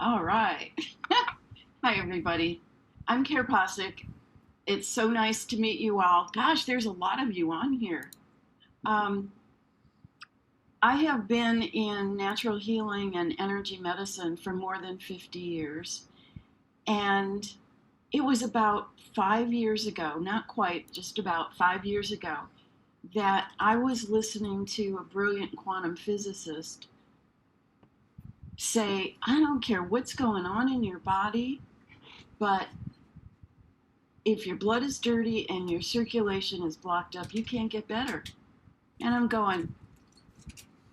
All right. Hi, everybody. I'm Kare Possick. It's so nice to meet you all. Gosh, there's a lot of you on here. Um, I have been in natural healing and energy medicine for more than 50 years. And it was about 5 years ago, not quite, just about 5 years ago, that I was listening to a brilliant quantum physicist say, I don't care what's going on in your body, but if your blood is dirty and your circulation is blocked up, you can't get better. And I'm going,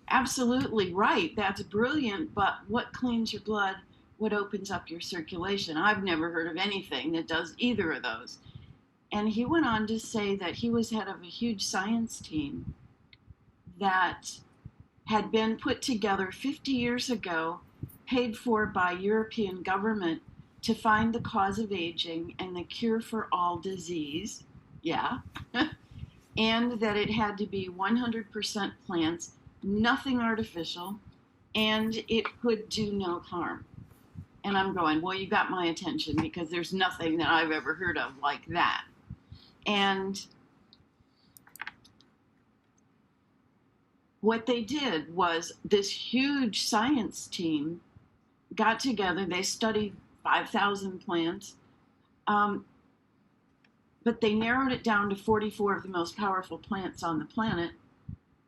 absolutely right. That's brilliant. But what cleans your blood? What opens up your circulation? I've never heard of anything that does either of those. And he went on to say that he was head of a huge science team that had been put together 50 years ago, paid for by European government to find the cause of aging and the cure for all disease. Yeah. And that it had to be 100% plants, nothing artificial, and it could do no harm. And I'm going, well, you got my attention because there's nothing that I've ever heard of like that. And what they did was this huge science team got together, they studied 5,000 plants, but they narrowed it down to 44 of the most powerful plants on the planet.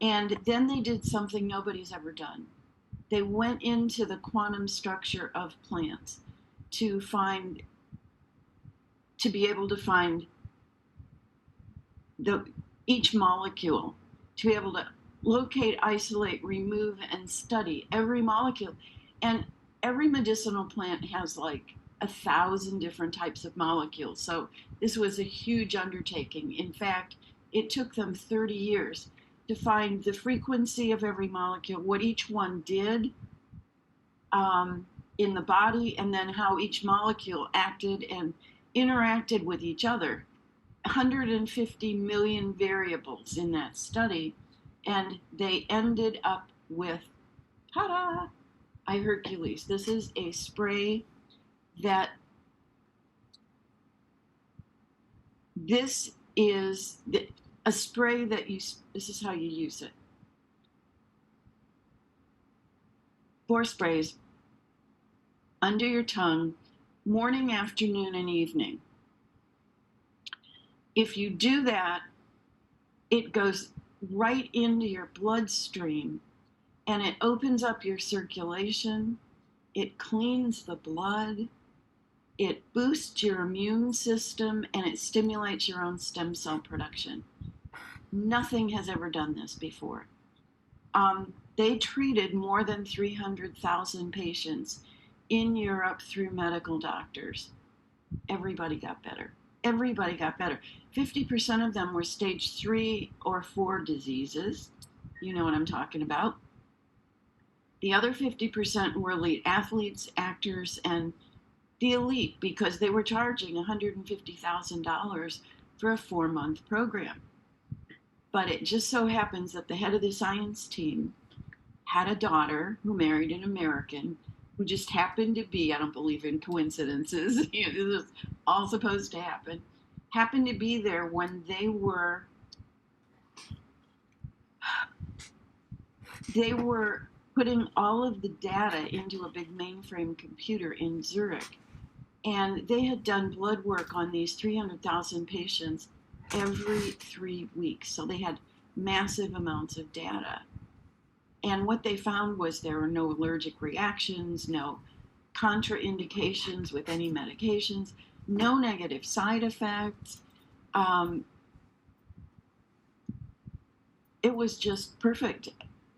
And then they did something nobody's ever done. They went into the quantum structure of plants to be able to find each molecule, to be able to locate, isolate, remove, and study every molecule. And every medicinal plant has like 1,000 different types of molecules. So this was a huge undertaking. In fact, it took them 30 years to find the frequency of every molecule, what each one did in the body, and then how each molecule acted and interacted with each other. 150 million variables in that study, and they ended up with, ta-da, iHeRQles. This is a spray that, this is a spray that this is how you use it. 4 sprays under your tongue, morning, afternoon, and evening. If you do that, it goes right into your bloodstream and it opens up your circulation, it cleans the blood, it boosts your immune system, and it stimulates your own stem cell production. Nothing has ever done this before. They treated more than 300,000 patients in Europe through medical doctors. Everybody got better. Everybody got better. 50% of them were stage 3 or 4 diseases. You know what I'm talking about. The other 50% were elite athletes, actors, and the elite, because they were charging $150,000 for a 4-month program. But it just so happens that the head of the science team had a daughter who married an American who just happened to be, I don't believe in coincidences, this is all supposed to happen, happened to be there when they were putting all of the data into a big mainframe computer in Zurich. And they had done blood work on these 300,000 patients every 3 weeks. So they had massive amounts of data. And what they found was there were no allergic reactions, no contraindications with any medications, no negative side effects. It was just perfect.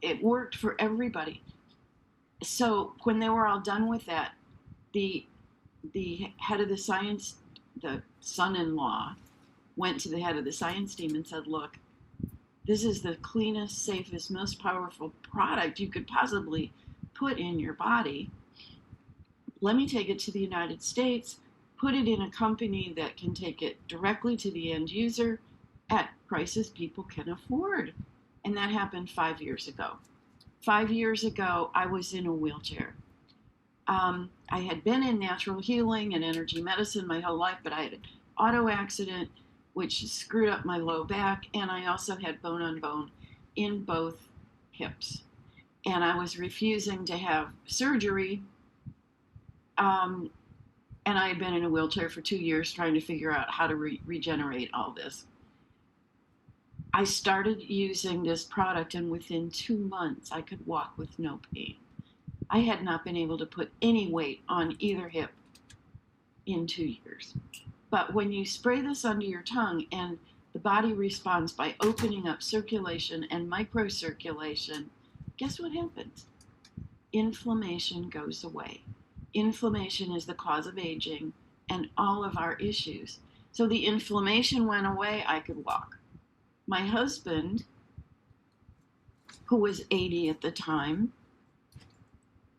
It worked for everybody. So when they were all done with that, the head of the science, the son-in-law, went to the head of the science team and said, look, this is the cleanest, safest, most powerful product you could possibly put in your body. Let me take it to the United States, put it in a company that can take it directly to the end user at prices people can afford. And that happened 5 years ago. 5 years ago, I was in a wheelchair. I had been in natural healing and energy medicine my whole life, but I had an auto accident which screwed up my low back, and I also had bone on bone in both hips. And I was refusing to have surgery. Um, and I had been in a wheelchair for 2 years trying to figure out how to regenerate all this. I started using this product, and within 2 months, I could walk with no pain. I had not been able to put any weight on either hip in 2 years. But when you spray this under your tongue and the body responds by opening up circulation and microcirculation, guess what happens? Inflammation goes away. Inflammation is the cause of aging and all of our issues. So the inflammation went away, I could walk. My husband, who was 80 at the time,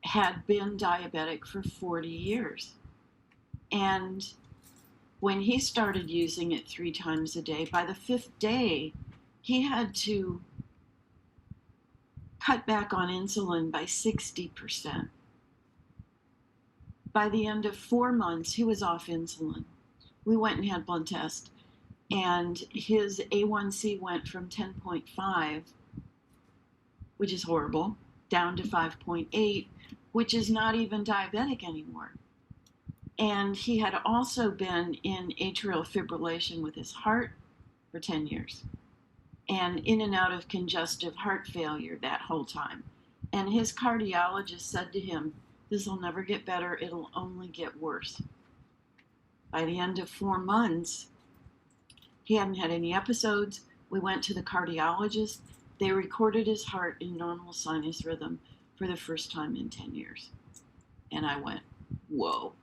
had been diabetic for 40 years. And when he started using it 3 times a day, by the 5th day, he had to cut back on insulin by 60%. By the end of 4 months, he was off insulin. We went and had blood tests, and his A1C went from 10.5, which is horrible, down to 5.8, which is not even diabetic anymore. And he had also been in atrial fibrillation with his heart for 10 years and in and out of congestive heart failure that whole time. And his cardiologist said to him, "This will never get better, it'll only get worse." By the end of 4 months, he hadn't had any episodes. We went to the cardiologist. They recorded his heart in normal sinus rhythm for the first time in 10 years. And I went, whoa.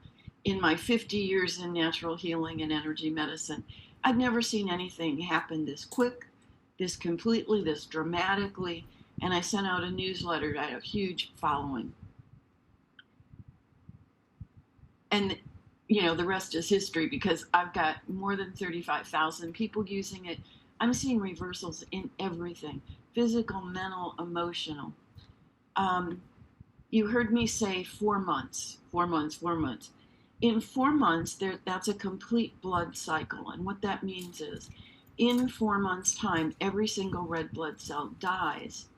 In my 50 years in natural healing and energy medicine, I've never seen anything happen this quick, this completely, this dramatically. And I sent out a newsletter. I had a huge following. And, you know, the rest is history because I've got more than 35,000 people using it. I'm seeing reversals in everything, physical, mental, emotional. You heard me say 4 months, 4 months, 4 months. In 4 months, that's a complete blood cycle. And what that means is in 4 months' time, every single red blood cell dies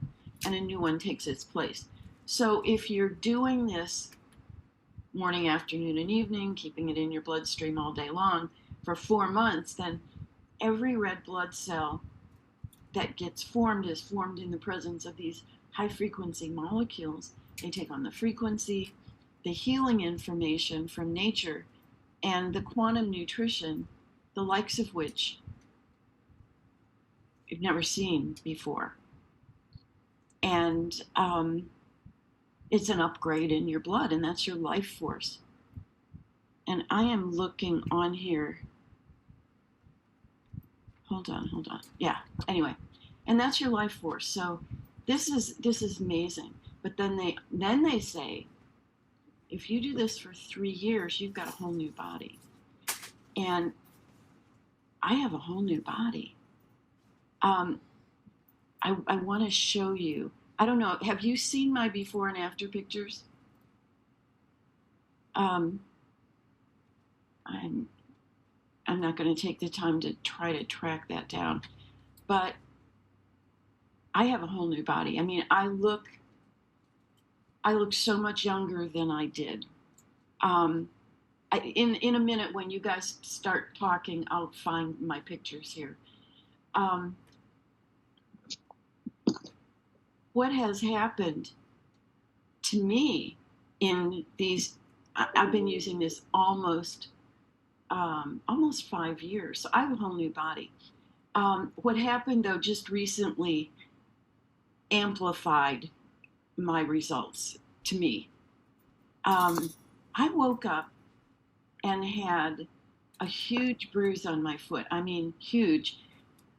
and a new one takes its place. So if you're doing this morning, afternoon, and evening, keeping it in your bloodstream all day long for 4 months, then every red blood cell that gets formed is formed in the presence of these high frequency molecules. They take on the frequency, the healing information from nature, and the quantum nutrition, the likes of which you've never seen before. And it's an upgrade in your blood, and that's your life force. And I am looking on here. Hold on. Yeah, anyway. And that's your life force. So this is amazing. But then they say, if you do this for 3 years, you've got a whole new body. And I have a whole new body. I want to show you. I don't know. Have you seen my before and after pictures? I'm not going to take the time to try to track that down, but I have a whole new body. I mean, I look so much younger than I did. In a minute, when you guys start talking, I'll find my pictures here. What has happened to me in these, I've been using this almost 5 years, so I have a whole new body. What happened though just recently amplified my results to me. I woke up and had a huge bruise on my foot. I mean, huge.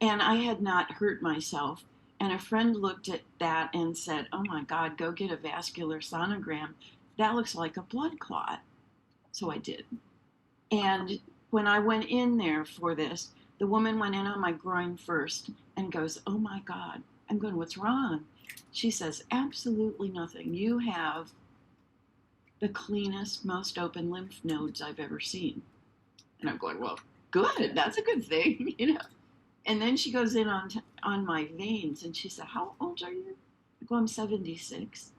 And I had not hurt myself. And a friend looked at that and said, "Oh my God, go get a vascular sonogram. That looks like a blood clot." So I did. And when I went in there for this, the woman went in on my groin first and goes, "Oh my God." I'm going, "What's wrong?" She says, "Absolutely nothing. You have the cleanest, most open lymph nodes I've ever seen. And I'm going, well, good, that's a good thing, you know. And then she goes in on my veins and she said, how old are you? I go, I'm 76.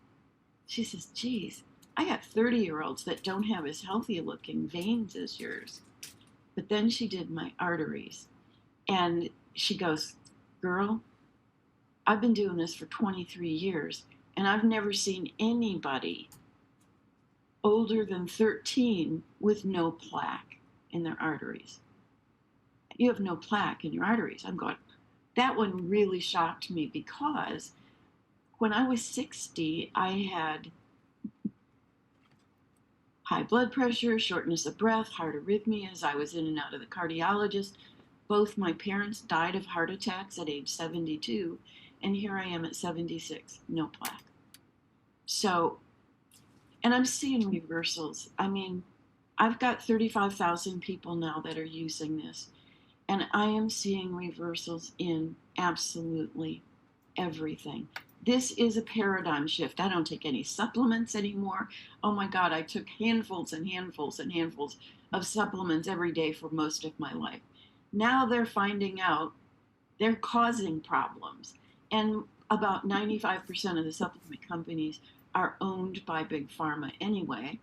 She says, geez, I got 30-year-olds that don't have as healthy looking veins as yours. But then she did my arteries. And she goes, girl, I've been doing this for 23 years, and I've never seen anybody older than 13 with no plaque in their arteries. You have no plaque in your arteries. I'm going, that one really shocked me because when I was 60, I had high blood pressure, shortness of breath, heart arrhythmias. I was in and out of the cardiologist. Both my parents died of heart attacks at age 72, and here I am at 76, no plaque. So, and I'm seeing reversals. I mean, I've got 35,000 people now that are using this, and I am seeing reversals in absolutely everything. This is a paradigm shift. I don't take any supplements anymore. Oh my God, I took handfuls and handfuls and handfuls of supplements every day for most of my life. Now they're finding out they're causing problems. And about 95% of the supplement companies are owned by big pharma anyway.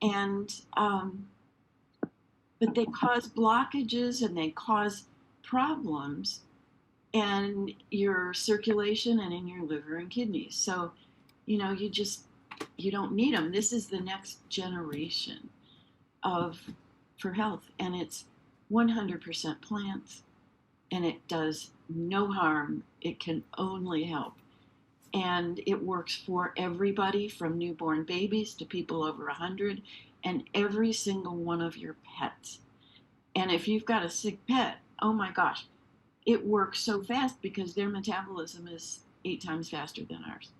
And, but they cause blockages and they cause problems in your circulation and in your liver and kidneys. So, you know, you don't need them. This is the next generation for health, and it's 100% plants, and it does no harm. It can only help. And it works for everybody from newborn babies to people over 100 and every single one of your pets. And if you've got a sick pet, oh my gosh, it works so fast because their metabolism is 8 times faster than ours.